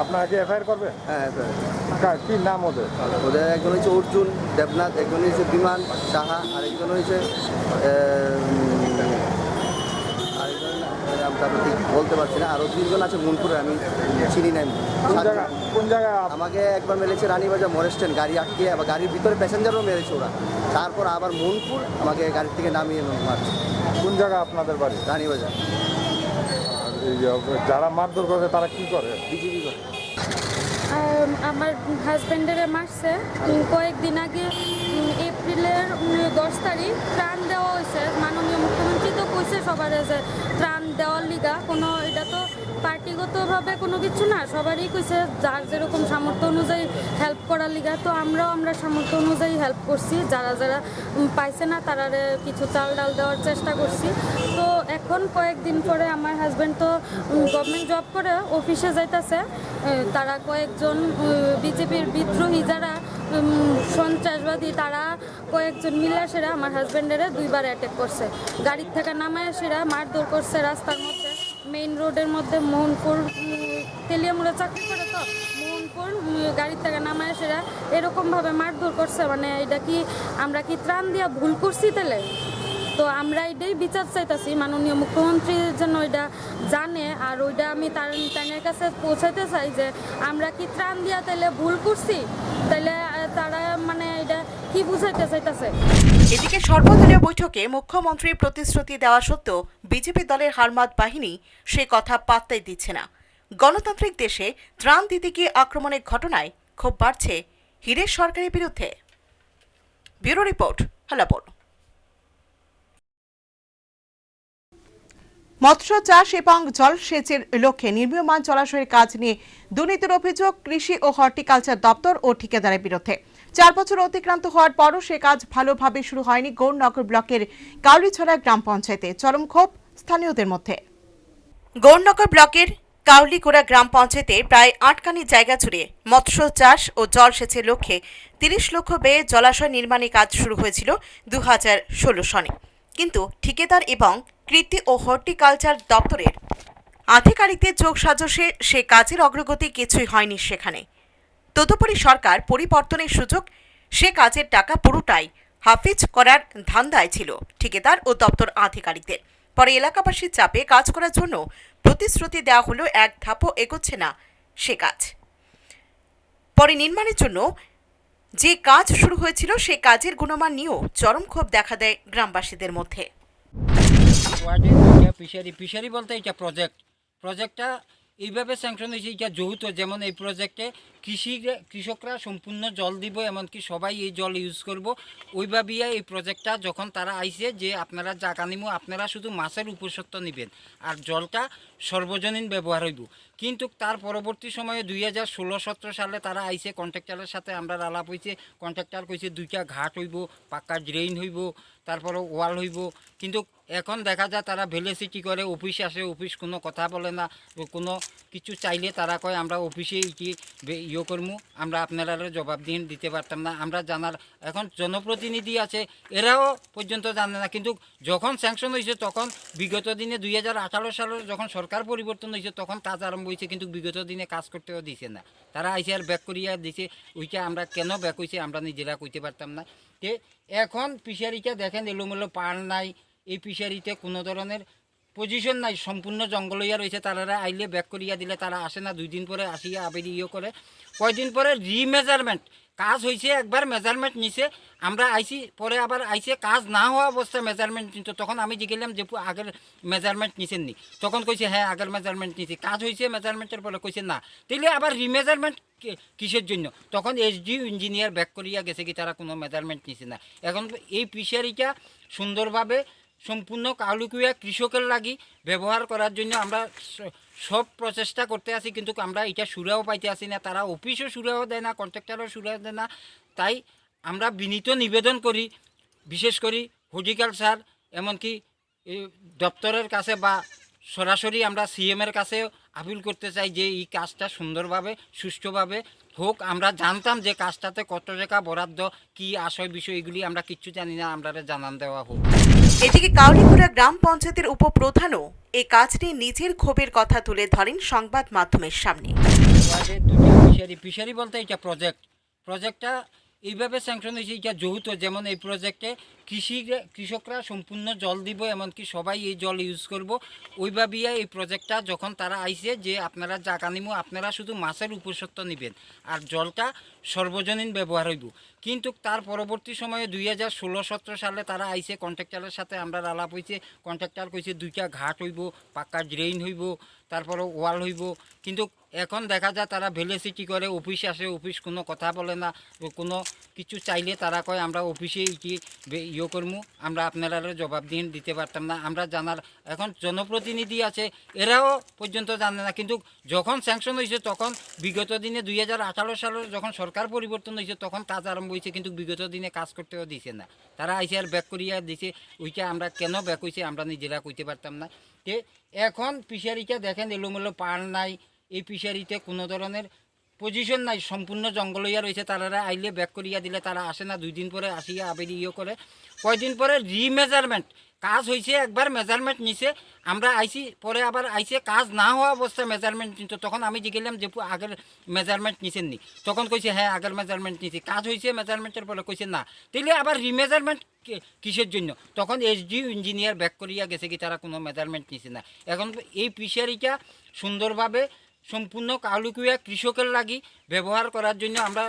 আপনাকে এফআইআর করবে? হ্যাঁ, এফআইআর। কি নাম ওদের? ওদের একজন হচ্ছে অর্জুন দেবনাথ, একজন হচ্ছে বিমান সাহা, আরেকজন হচ্ছে আরেকজন নামটা আমি ঠিক বলতে পারছি না। আরও 2 জন আছে মনপুরে, আমি চিনি নাই। কোন জায়গায়? আমাকে একবার মেরেছে রানীবাজার মোড় স্ট্যান্ড, গাড়ি আটকে, আবার গাড়ির ভিতরে প্যাসেঞ্জারও মেরেছে ওরা। তারপর আবার মনপুর আমাকে গাড়ি থেকে নামিয়ে মারছে। কোন জায়গা আপনাদের বাড়ি? রানীবাজার। যারা মারধর করে তারা কি করে? বিজেপি করে। আমার হাজব্যান্ডের মারছে কয়েকদিন আগে, এপ্রিলের 10 তারিখ ত্রাণ দেওয়া হয়েছে। মাননীয় মুখ্যমন্ত্রী তো কইছে সবার যে ত্রাণ দেওয়ার লিগা, কোনো এটা তো পার্টিগতভাবে কোনো কিছু না, সবারই কইছে যার যেরকম সামর্থ্য অনুযায়ী হেল্প করার লিগা। তো আমরা সামর্থ্য অনুযায়ী হেল্প করছি, যারা যারা পাইছে না তারা কিছু চাল ডাল দেওয়ার চেষ্টা করছি। তো এখন কয়েকদিন পরে আমার হাজব্যান্ড তো গভর্নমেন্ট জব করে অফিসে যাইতেছে, তারা কয়েকজন বিজেপির বিদ্রোহী যারা সন্ত্রাসবাদী, তারা কয়েকজন মিলে সেরা আমার হাজব্যান্ডের 2বার অ্যাটাক করছে। গাড়ির থেকে নামায় সেরা মারধর করছে রাস্তার মধ্যে, মেইন রোডের মধ্যে। মোহনপুর তেলিয়ামুড়ে চাকরি করে, তো মোহনপুর গাড়ির থেকে নামায় সেরা এরকমভাবে মারধর করছে। মানে এটা কি আমরা কি ত্রাণ দিয়া ভুল করছি তাহলে? তো আমরা এটাই বিচার চাইতেছি, মাননীয় মুখ্যমন্ত্রী যেন ওইটা জানে, আর ওইটা আমি তার কাছে পৌঁছাইতে চাই যে আমরা কি ত্রাণ দিয়া তাইলে ভুল করছি, তাইলে তারা মানে এটা কি বুঝাইতে চাইতেছে। এদিকে সর্বদলীয় বৈঠকে মুখ্যমন্ত্রীর প্রতিশ্রুতি দেওয়া সত্ত্বেও বিজেপি দলের হারমাত বাহিনী সে কথা পাত্তাই দিচ্ছে না। গণতান্ত্রিক দেশে ত্রাণ দিতে গিয়ে আক্রমণের ঘটনায় ক্ষোভ বাড়ছে হিরের সরকারের বিরুদ্ধে। ব্যুরো রিপোর্ট, হালাবর। মৎস্য চাষ এবং জলসেচের লক্ষ্যে নির্মীয়মান জলাশয়ের কাজ নিয়ে দুর্নীতির অভিযোগ কৃষি ও হর্টিকালচার দপ্তর ও ঠিকাদারের বিরুদ্ধে। 4 বছর অতিক্রান্ত হওয়ার পরও সে কাজ ভালোভাবে শুরু হয়নি গৌরনগর ব্লকের কাউলিছড়া গ্রাম পঞ্চায়েতে। চরম ক্ষোভ স্থানীয়দের মধ্যে। গৌরনগর ব্লকের কাউলিকোড়া গ্রাম পঞ্চায়েতে প্রায় 8 কানি জায়গা জুড়ে মৎস্য চাষ ও জলসেচের লক্ষ্যে 30 লক্ষ ব্যয়ে জলাশয় নির্মাণের কাজ শুরু হয়েছিল 2016 সনে। কিন্তু ঠিকাদার এবং কৃষি ও হর্টিকালচার দপ্তরের আধিকারিকদের যোগসাজশে সে কাজের অগ্রগতি কিছুই হয়নি সেখানে। তদুপরি সরকার পরিবর্তনের সুযোগ সে কাজের টাকা পুরোটাই হাফিজ করার ধান্দায় ছিল ঠিকাদার ও দপ্তর আধিকারিকদের। পরে এলাকাবাসীর চাপে কাজ করার জন্য প্রতিশ্রুতি দেওয়া হলো, এক ধাপও এগোচ্ছে না সে কাজ। পরে নির্মাণের জন্য যে কাজ শুরু হয়েছিল সে কাজের গুণমান নিয়েও চরম ক্ষোভ দেখা দেয় গ্রামবাসীদের মধ্যে। ওয়ার্ডে দুইটা ফিশারি বলতে এটা প্রজেক্টটা এইভাবে স্যাংশন হয়েছে, এটা যৌথ। যেমন এই প্রজেক্টে কৃষকরা সম্পূর্ণ জল দিব, এমনকি সবাই এই জল ইউজ করব। ওইভাবেই এই প্রজেক্টটা যখন তারা আইছে যে আপনারা জায়গা নিমু, আপনারা শুধু মাছের উপসত্ব নেবেন আর জলটা সর্বজনীন ব্যবহার হইব। কিন্তু তার পরবর্তী সময়ে 2016-17 সালে তারা আইছে, কন্ট্রাক্টরের সাথে আমরা আলাপ হয়েছে। কন্ট্রাক্টর কইছে 2টা ঘাট হইব, পাক্কা ড্রেন হইব, তারপরে ওয়াল হইব। কিন্তু এখন দেখা যায় তারা ভেলেসিটি করে, অফিস আসে, অফিস কোনো কথা বলে না। কোনো কিছু চাইলে তারা কয় আমরা অফিসে ইয়ে করবো, আমরা আপনারা জবাব দিতে পারতাম না। আমরা জানার এখন জনপ্রতিনিধি আছে, এরাও পর্যন্ত জানে না। কিন্তু যখন স্যাংশন হয়েছে তখন বিগত দিনে 2018 সালের যখন সরকার পরিবর্তন হয়েছে তখন কাজ আরম্ভ হয়েছে, কিন্তু বিগত দিনে কাজ করতেও দিছে না। তারা আইসে আর ব্যাক করিয়া দিছে। ওইটা আমরা কেন ব্যাক হয়েছে আমরা নিজেরা কইতে পারতাম না। তে এখন ফিশারিটা দেখেন এলোমেলো, পাড় নাই, এই ফিশারিতে কোনো ধরনের পজিশন নাই, সম্পূর্ণ জঙ্গল হইয়া রয়েছে। তারা আইলে ব্যাক করিয়া দিলে তারা আসে না, 2 দিন পরে আসিয়া আবার ইয়ে করে। কয়দিন পরে রিমেজারমেন্ট কাজ হয়েছে, একবার মেজারমেন্ট নিছে, আমরা আইসি, পরে আবার আইসে কাজ না হওয়া অবস্থায় মেজারমেন্ট নিত। তখন আমি জিজ্ঞেলাম যে আগের মেজারমেন্ট নিছেন নি? তখন কইছে হ্যাঁ আগের মেজারমেন্ট নিছি। কাজ হয়েছে মেজারমেন্টের পরে কইছে না। তাইলে আবার রিমেজারমেন্ট কিসের জন্য? তখন এসডিও ইঞ্জিনিয়ার ব্যাক করিয়া গেছে কি তারা কোনো মেজারমেন্ট নিছে না। এখন এই ফিশারিটা সুন্দরভাবে সম্পূর্ণ কাউলুকুয়া কৃষকের লাগি ব্যবহার করার জন্য আমরা সব প্রচেষ্টা করতে আছি, কিন্তু আমরা এটা সুরাও পাইতে আসি না। তারা অফিসও সুরাও দেয় না, কন্ট্রাক্টরও সুরাও দেয় না। তাই আমরা বিনীত নিবেদন করি, বিশেষ করে হর্টিকালচার এমনকি দপ্তরের কাছে বা সরাসরি আমরা সিএমের কাছে আপিল করতে চাই যে এই কাজটা সুন্দরভাবে সুষ্ঠুভাবে হোক। আমরা জানতাম যে কাজটাতে কত টাকা বরাদ্দ, কি আশয় বিষয়, এগুলি আমরা কিচ্ছু জানি না, আমরা জানান দেওয়া হোক। এদিকে কাউলিকুড়া গ্রাম পঞ্চায়েতের উপপ্রধানও এই কাজ নিয়ে নিজের ক্ষোভের কথা তুলে ধরেন সংবাদ মাধ্যমের সামনে। ওয়ার্ডে দুইটা ফিশারি বলতে এটা প্রজেক্টটা এইভাবে স্যাংশন হয়েছে, এটা যৌথ। যেমন এই প্রজেক্টে কৃষকরা সম্পূর্ণ জল দিব, এমনকি সবাই এই জল ইউজ করব। ওইভাবেই এই প্রজেক্টটা যখন তারা আইছে যে আপনারা জায়গা নিমু, আপনারা শুধু মাছের উপসত্ব নেবেন আর জলটা সর্বজনীন ব্যবহার হইব। কিন্তু তার পরবর্তী সময়ে 2016-17 সালে তারা আইছে, কন্ট্রাক্টরের সাথে আমরা আলাপ হয়েছে। কন্ট্রাক্টর কইছে 2টা ঘাট হইব, পাক্কা ড্রেন হইব, তারপরে ওয়াল হইব। কিন্তু এখন দেখা যায় তারা ভেলেসিটি করে, অফিস আসে, অফিস কোনো কথা বলে না। কোনো কিছু চাইলে তারা কয় আমরা অফিসে ইয়ে করবো, আমরা আপনারা জবাব দিতে পারতাম না। আমরা জানার এখন জনপ্রতিনিধি আছে, এরাও পর্যন্ত জানে না। কিন্তু যখন স্যাংশন হয়েছে তখন বিগত দিনে 2018 সালের যখন সরকার পরিবর্তন হয়েছে তখন কাজ আরম্ভ হয়েছে, কিন্তু বিগত দিনে কাজ করতেও দিছে না। তারা আইসে আর ব্যাক করিয়া দিছে। ওইটা আমরা কেন ব্যাক হয়েছে আমরা নিজেরা কইতে পারতাম না। তে এখন ফিশারিটা দেখেন এলোমেলো, পাড় নাই, এই ফিশারিতে কোনো ধরনের পজিশন নাই, সম্পূর্ণ জঙ্গল হইয়া রয়েছে। তারা আইলে ব্যাক করিয়া দিলে তারা আসে না, 2 দিন পরে আসিয়া আবার ইয়ে করে। কয়দিন পরে রিমেজারমেন্ট কাজ হয়েছে, একবার মেজারমেন্ট নিছে, আমরা আইসি, পরে আবার আইসে কাজ না হওয়া অবস্থায় মেজারমেন্ট নিত। তখন আমি জিজ্ঞেলাম যে আগের মেজারমেন্ট নিছেন নি? তখন কইছে হ্যাঁ আগের মেজারমেন্ট নিছি। কাজ হয়েছে মেজারমেন্টের পরে কইছে না। তাইলে আবার রিমেজারমেন্ট কিসের জন্য? তখন এসডিও ইঞ্জিনিয়ার ব্যাক করিয়া গেছে কি তারা কোনো মেজারমেন্ট নিছে না। এখন এই ফিশারিটা সুন্দরভাবে সম্পূর্ণ কাউলুকুয়া কৃষকের লাগি ব্যবহার করার জন্য আমরা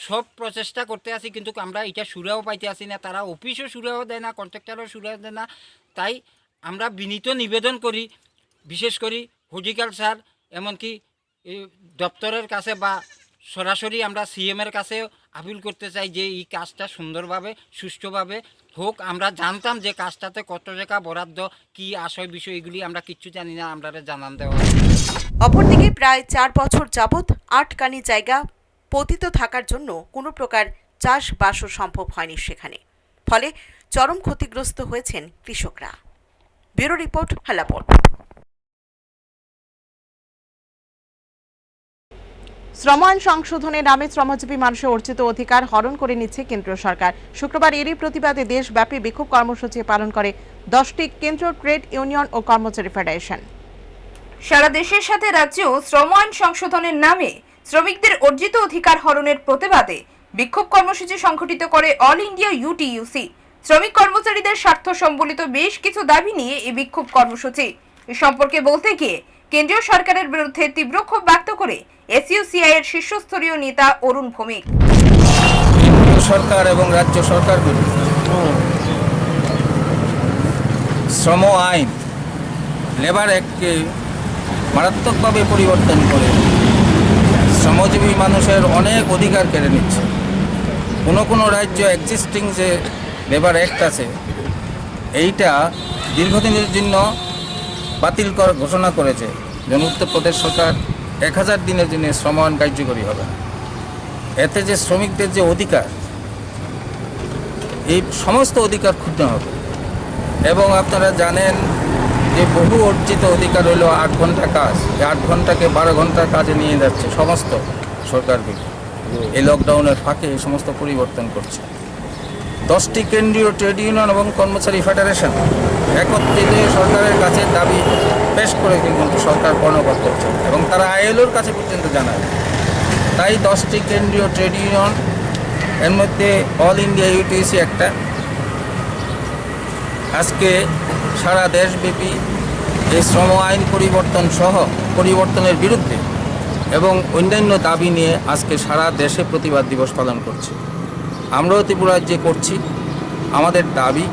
সব প্রচেষ্টা করতে আছি, কিন্তু আমরা এটা সুরাও পাইতে আসি না। তারা অফিসও সুরাও দেয় না, কন্ট্রাক্টরও সুরাও দেয় না। তাই আমরা বিনীত নিবেদন করি, বিশেষ করে হর্টিকালচার এমনকি দপ্তরের কাছে বা সরাসরি আমরা সিএমের কাছেও আপিল করতে চাই যে এই কাজটা সুন্দরভাবে সুষ্ঠুভাবে হোক। আমরা জানতাম যে কাজটাতে কত টাকা বরাদ্দ, কি আশয় বিষয়, এগুলি আমরা কিচ্ছু জানি না, আমরা জানান দেওয়া। অপরদিকে প্রায় 4 বছর যাবৎ আটকানি জায়গা পতিত থাকার জন্য কোনো প্রকার চাষবাসও সম্ভব হয়নি সেখানে। ফলে চরম ক্ষতিগ্রস্ত হয়েছেন কৃষকরা। ব্যুরো রিপোর্ট, হালাপোর্ট। শ্রম আইন সংশোধনের নামে শ্রমজীবী মানুষের অর্জিত অধিকার হরণ করে নিচ্ছে কেন্দ্রীয় সরকার। শুক্রবার এরই প্রতিবাদে দেশব্যাপী বিক্ষোভ কর্মসূচি পালন করে 10টি কেন্দ্রীয় ট্রেড ইউনিয়ন ও কর্মচারী ফেডারেশন। সারা দেশের সাথে রাজ্যেও শ্রম আইন সংশোধনের নামে শ্রমিকদের অর্জিত অধিকার হরণের প্রতিবাদে বিক্ষোভ কর্মসূচি সংগঠিত করে অল ইন্ডিয়া ইউটিইউসি। শ্রমিক কর্মচারীদের স্বার্থ সম্বলিত বেশ কিছু দাবি নিয়ে এই বিক্ষোভ কর্মসূচি। এ সম্পর্কে বলতে গিয়ে কেন্দ্রীয় সরকারের বিরুদ্ধে তীব্র ক্ষোভ ব্যক্ত করে এসইউসিআই এর শীর্ষস্তরীয় নেতা অরুণ ভৌমিক। সরকার এবং রাজ্য সরকারগুলি শ্রম আইন লেবার অ্যাক্টকে মারাত্মকভাবে পরিবর্তন করে শ্রমজীবী মানুষের অনেক অধিকার কেড়ে নিচ্ছে। কোনো রাজ্য এক্সিস্টিং যে লেবার অ্যাক্ট আছে এইটা দীর্ঘদিনের জন্য বাতিল করার ঘোষণা করেছে। যেমন উত্তরপ্রদেশ সরকার 1000 দিনের জন্য শ্রম আইন কার্যকরী হবে। এতে যে শ্রমিকদের যে অধিকার, এই সমস্ত অধিকার ক্ষুণ্ণ হবে। এবং আপনারা জানেন যে বহু অর্জিত অধিকার হলো 8 ঘন্টা কাজ, 8 ঘন্টাকে 12 ঘন্টার কাজে নিয়ে যাচ্ছে সমস্ত সরকারগুলি। এই লকডাউনের ফাঁকে এই সমস্ত পরিবর্তন করছে। 10টি কেন্দ্রীয় ট্রেড ইউনিয়ন এবং কর্মচারী ফেডারেশন একত্রিত সরকারের কাছে দাবি পেশ করে কিন্তু সরকার কর্ণপাত করছে এবং তারা আইএলওর কাছে পর্যন্ত জানায়। তাই 10টি কেন্দ্রীয় ট্রেড ইউনিয়ন, এর মধ্যে অল ইন্ডিয়া ইউটিইউসি একটা, আজকে সারা দেশব্যাপী এই শ্রম আইন পরিবর্তন সহ পরিবর্তনের বিরুদ্ধে এবং অন্যান্য দাবি নিয়ে আজকে সারা দেশে প্রতিবাদ দিবস পালন করছে। আমরাও ত্রিপুরা রাজ্যে করছি। আমাদের দাবি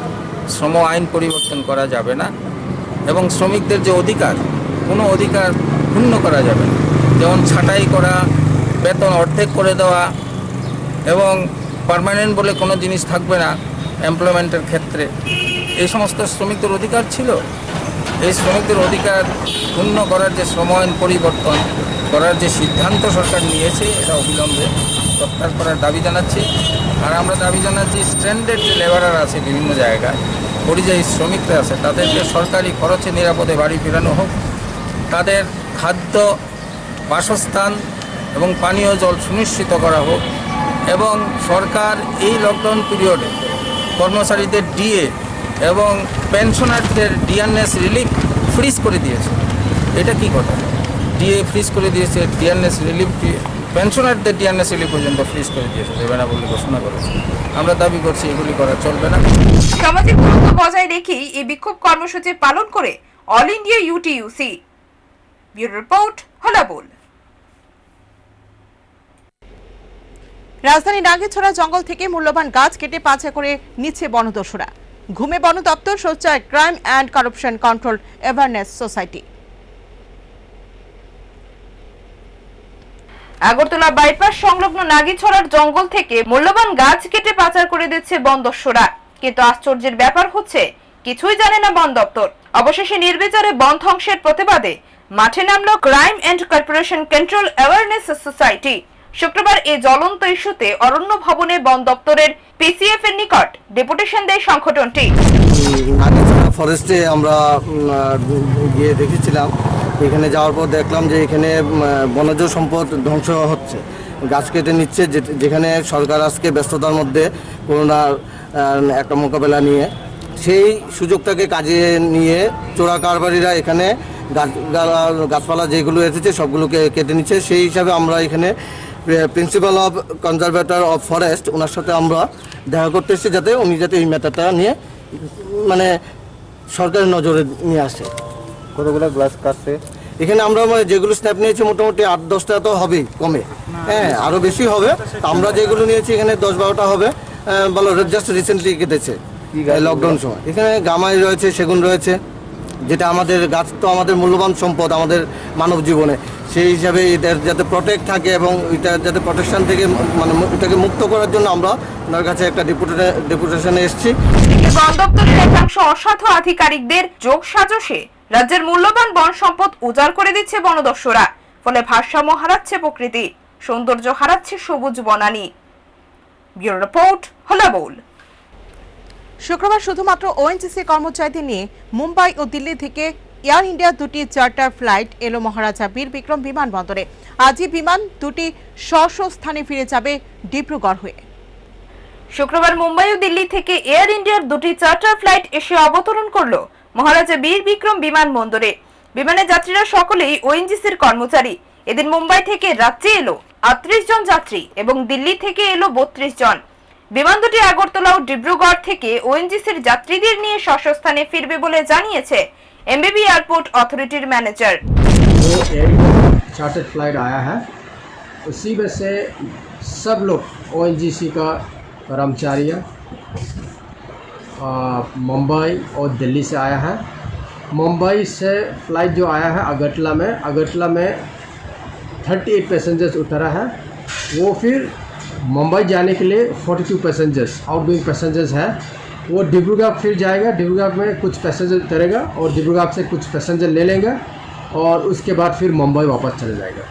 শ্রম আইন পরিবর্তন করা যাবে না এবং শ্রমিকদের যে অধিকার, কোনো অধিকার ক্ষুণ্ণ করা যাবে না। যেমন ছাঁটাই করা, বেতন অর্ধেক করে দেওয়া এবং পার্মানেন্ট বলে কোনো জিনিস থাকবে না এমপ্লয়মেন্টের ক্ষেত্রে, এই সমস্ত শ্রমিকদের অধিকার ছিল। এই শ্রমিকদের অধিকার ক্ষুণ্ণ করার যে শ্রম আইন পরিবর্তন করার যে সিদ্ধান্ত সরকার নিয়েছে, এটা অবিলম্বে প্রত্যাহার করার দাবি জানাচ্ছি। আর আমরা দাবি জানাচ্ছি স্ট্যান্ডার্ড যে লেবারার আছে বিভিন্ন জায়গায়, পরিযায়ী শ্রমিকরা আছে, তাদেরকে সরকারি খরচে নিরাপদে বাড়ি ফেরানো হোক। তাদের খাদ্য, বাসস্থান এবং পানীয় জল সুনিশ্চিত করা হোক। এবং সরকার এই লকডাউন পিরিয়ডে কর্মচারীদের ডিএ এবং পেনশনারদের ডিআরএস রিলিফ ফ্রিজ করে দিয়েছে। এটা কি কথা? ডিএ ফ্রিজ করে দিয়েছে, ডিআরএস রিলিফ, পেনশনারদের ডিআরএস রিলিফ পর্যন্ত ফ্রিজ করে দিয়েছে, দেবে না বলে ঘোষণা করেছে। আমরা দাবি করছি এগুলি করা চলবে না। সামাজিক দূরত্ব বজায় রেখেই এই বিক্ষোভ কর্মসূচি পালন করে all India UTUC. Bureau report, হলাবল। রাজধানী নাগেছড়া জঙ্গল থেকে মূল্যবান গাছ কেটে পাচার করে নিচ্ছে বনদস্যুরা। ঘুমে বন দপ্তর সোচ্চার crime and corruption control awareness society. Agartala bypass সংলগ্ন নাগিছড়ার জঙ্গল থেকে মূল্যবান গাছ কেটে পাচার করে দিচ্ছে বনদস্যুরা। কিন্তু আশ্চর্যের ব্যাপার হচ্ছে কিছুই জানে না বন দপ্তর। অবশেষে নির্বিচারে বন ধ্বংসের প্রতিবাদে মাঠে নামলো crime and corruption control awareness society. শুক্রবার এই জ্বলন্ত ইস্যুতে অরণ্য ভবনে বন দপ্তরের পিসিএফ এর নিকট ডেপুটেশন দেয় সংগঠনটি। নাগেছড়া ফরেস্টে আমরা গিয়ে দেখেছিলাম। এখানে যাওয়ার পর দেখলাম যে এখানে বনজ সম্পদ ধ্বংস হচ্ছে, গাছ কেটে নিচ্ছে। যেখানে সরকার আজকে ব্যস্ততার মধ্যে করোনার একটা মোকাবেলা নিয়ে সেই সুযোগটাকে কাজে নিয়ে চোরা কারবারিরা এখানে গাছপালা যেগুলো এসেছে সবগুলোকে কেটে নিচ্ছে। সেই হিসাবে আমরা এখানে principal of conservator of forest, ওনার সাথে আমরা দেখা করতে এসেছি যাতে উনি যাতে এই ম্যাটারটা নিয়ে মানে সরকারের নজরে নিয়ে আসে। কতগুলো গ্লাস কাটছে এখানে আমরা যেগুলো স্ন্যাপ নিয়েছি মোটামুটি 8-10টা তো হবেই, কমে হ্যাঁ আরও বেশি হবে। আমরা যেগুলো নিয়েছি এখানে 10-12টা হবে। বলো জাস্ট রিসেন্টলি কেটেছে লকডাউন সময়। এখানে গামাই রয়েছে, সেগুন রয়েছে, যেটা আমাদের গাছ তো আমাদের মূল্যবান সম্পদ আমাদের মানব জীবনে। সেই হিসাবে এটার যাতে প্রোটেক্ট থাকে এবং এটা যাতে প্রোটেকশন থেকে মানে এটাকে মুক্ত করার জন্য আমরা ওনার কাছে একটা ডেপুটেশনে এসেছি। বন দপ্তরের একাংশ অসাধু আধিকারিকদের যোগ সাজসে রাজ্যের মূল্যবান বন সম্পদ উজাড় করে দিচ্ছে বনদস্যুরা। ফলে ভারসাম্য হারাচ্ছে প্রকৃতি, সৌন্দর্য হারাচ্ছে সবুজ বনানী। Bureau report, হলাবল। শুক্রবার শুধুমাত্র ওএনজিসি কর্মচারীদের নিয়ে মুম্বাই ও দিল্লি থেকে এয়ার ইন্ডিয়া দুটি চার্টার ফ্লাইট এলো মহারাজা বীর বিক্রম বিমানবন্দরে। আজই বিমান দুটি স্ব স্থানে ফিরে যাবে ডিব্রুগড় হয়ে। শুক্রবার মুম্বাই ও দিল্লি থেকে এয়ার ইন্ডিয়ার দুটি চার্টার ফ্লাইট এসে অবতরণ করলো মহারাজা বীর বিক্রম বিমানবন্দরে। বিমানের যাত্রীরা সকলেই ওএনজিসির কর্মচারী। এদিন মুম্বাই থেকে রাজ্যে এলো 38 জন যাত্রী এবং দিল্লি থেকে এলো 32 জন। বিমান দুটি আগরতলা ও ডিব্রুগড় থেকে ওএনজিসির যাত্রীদের নিয়ে স্বস্থানে ফিরবে বলে জানিয়েছে एमबीबी एयरपोर्ट अथॉरिटीर मैनेजर। जो एक चार्टर्ड फ्लाइट आया है उसी में से सब लोग ओएनजीसी का कर्मचारी मुंबई और दिल्ली से आया है। मुंबई से फ्लाइट जो आया है अगरतला में 38 पैसेंजर्स उतरा है। वो फिर मुंबई जाने के लिए 42 पैसेंजर्स आउटगोइंग पैसेंजर्स है। वो डिब्रूगढ़ फिर जाएगा, डिब्रूगढ़ में कुछ पैसेंजर उतरेगा और डिब्रूगढ़ से कुछ पैसेंजर ले लेंगे और उसके बाद फिर मुंबई वापस चले जाएगा।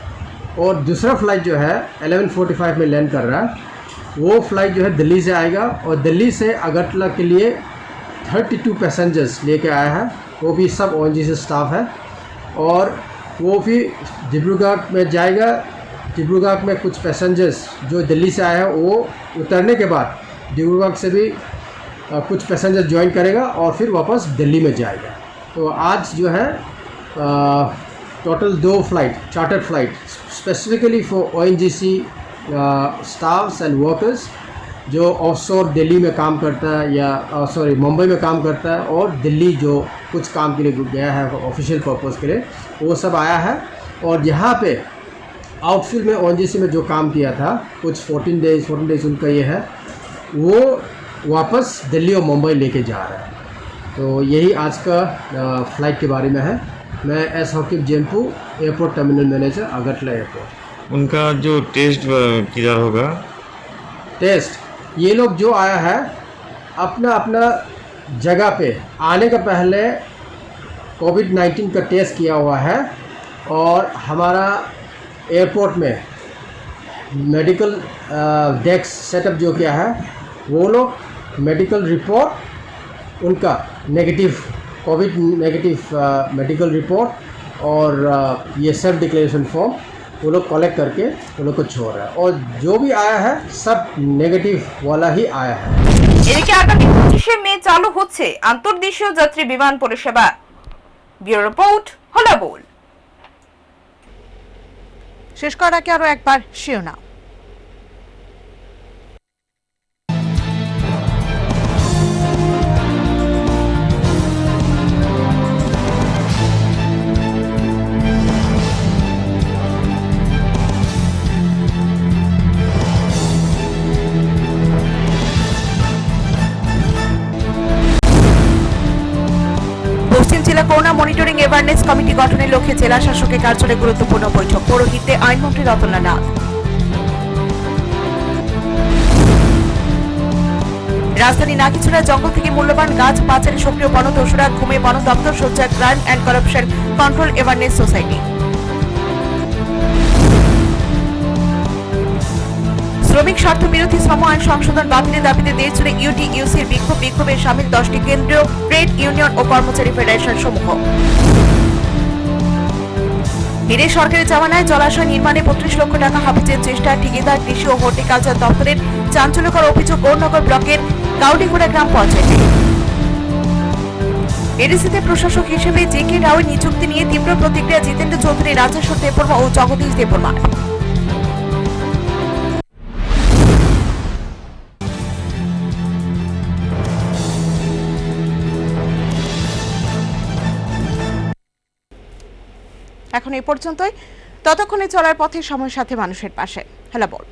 और दूसरा फ़्लाइट जो है 11:45 में लैंड कर रहा है, वो फ़्लाइट जो है दिल्ली से आएगा और दिल्ली से अगरतला के लिए 32 पैसेंजर्स लेके आया है। वो भी सब ओएनजीसी स्टाफ है और वो भी डिब्रूगढ़ में जाएगा। डिब्रूगढ़ में कुछ पैसेंजर्स जो दिल्ली से आए हैं वो उतरने के बाद डिब्रूगढ़ से भी कुछ पैसेंजर ज्वाइन करेगा और फिर वापस दिल्ली में जाएगा। तो आज जो है total 2 flight chartered flight specifically for ONGC staffs and workers जो ऑफशोर दिल्ली में काम करता है या मुंबई में काम करता है और दिल्ली जो कुछ काम के लिए गया है ऑफिशियल पर्पस के लिए, वो सब आया है। और यहाँ पे आउटफील्ड में ओएनजीसी में जो काम किया था कुछ 14 डेज उनका ये है, वो वापस दिल्ली और मुंबई लेके जा रहा है। तो यही आज का फ़्लाइट के बारे में है। मैं एस हकीम जेमपू, airport terminal manager, Agartala airport. उनका जो टेस्ट किधर होगा? टेस्ट ये लोग जो आया है अपना अपना जगह पे आने का पहले कोविड-19 का टेस्ट किया हुआ है और हमारा एयरपोर्ट में मेडिकल डेस्क सेटअप जो किया है, वो लोग मेडिकल रिपोर्ट उनका negative Covid negative medical report और ये सेल्फ डिक्लेरेशन फॉर्म वो लोग कलेक्ट करके वो लोग को छोड़ रहा है और जो भी आया है सब नेगेटिव वाला ही आया है। এদিকে আগামী 25শে মে চালু হচ্ছে আন্তর্দেশীয় যাত্রী বিমান পরিষেবা। ব্যুরো রিপোর্ট, হলা বল। শেষ করার আগে আরো একবার শিরোনাম। পশ্চিম জেলা করোনা মনিটরিং অ্যাওয়ারনেস কমিটি গঠনের লক্ষ্যে জেলা শাসকের কার্যালয়ে গুরুত্বপূর্ণ বৈঠক। পৌরহিত্যে আইনমন্ত্রী রতনলাল নাথ। রাজধানী নাগিছড়া জঙ্গল থেকে মূল্যবান গাছ পাচারে সক্রিয় বনদস্যুরা, ঘুমে বন দপ্তর সজ্জায় crime and corruption control awareness society. শ্রমিক স্বার্থ বিরোধী শ্রম আইন সংশোধন বাতিলের দাবিতে দেশজুড়ে ইউটিইউসির বিক্ষোভে সামিল 10টি কেন্দ্রীয় ট্রেড ইউনিয়ন ও কর্মচারী ফেডারেশন সমূহ। হিরে সরকারি জামানায় জলাশয় নির্মাণে 35 লক্ষ টাকা হাফিজের চেষ্টা, ঠিকাদার কৃষি ও হর্টিকালচার দপ্তরের চাঞ্চল্যকর অভিযোগ গৌরনগর ব্লকের কাউডিঘোড়া গ্রাম পঞ্চায়েতে। এডিসিতে প্রশাসক হিসেবে জে.কে. রাওয়ের নিযুক্তি নিয়ে তীব্র প্রতিক্রিয়া জিতেন্দ্র চৌধুরী, রাজেশ্বর দেববর্মা ও জগদীশ দেববর্মা। এখন এই পর্যন্তই। ততক্ষণে চলার পথে সময়ের সাথে মানুষের পাশে। হ্যালো বল।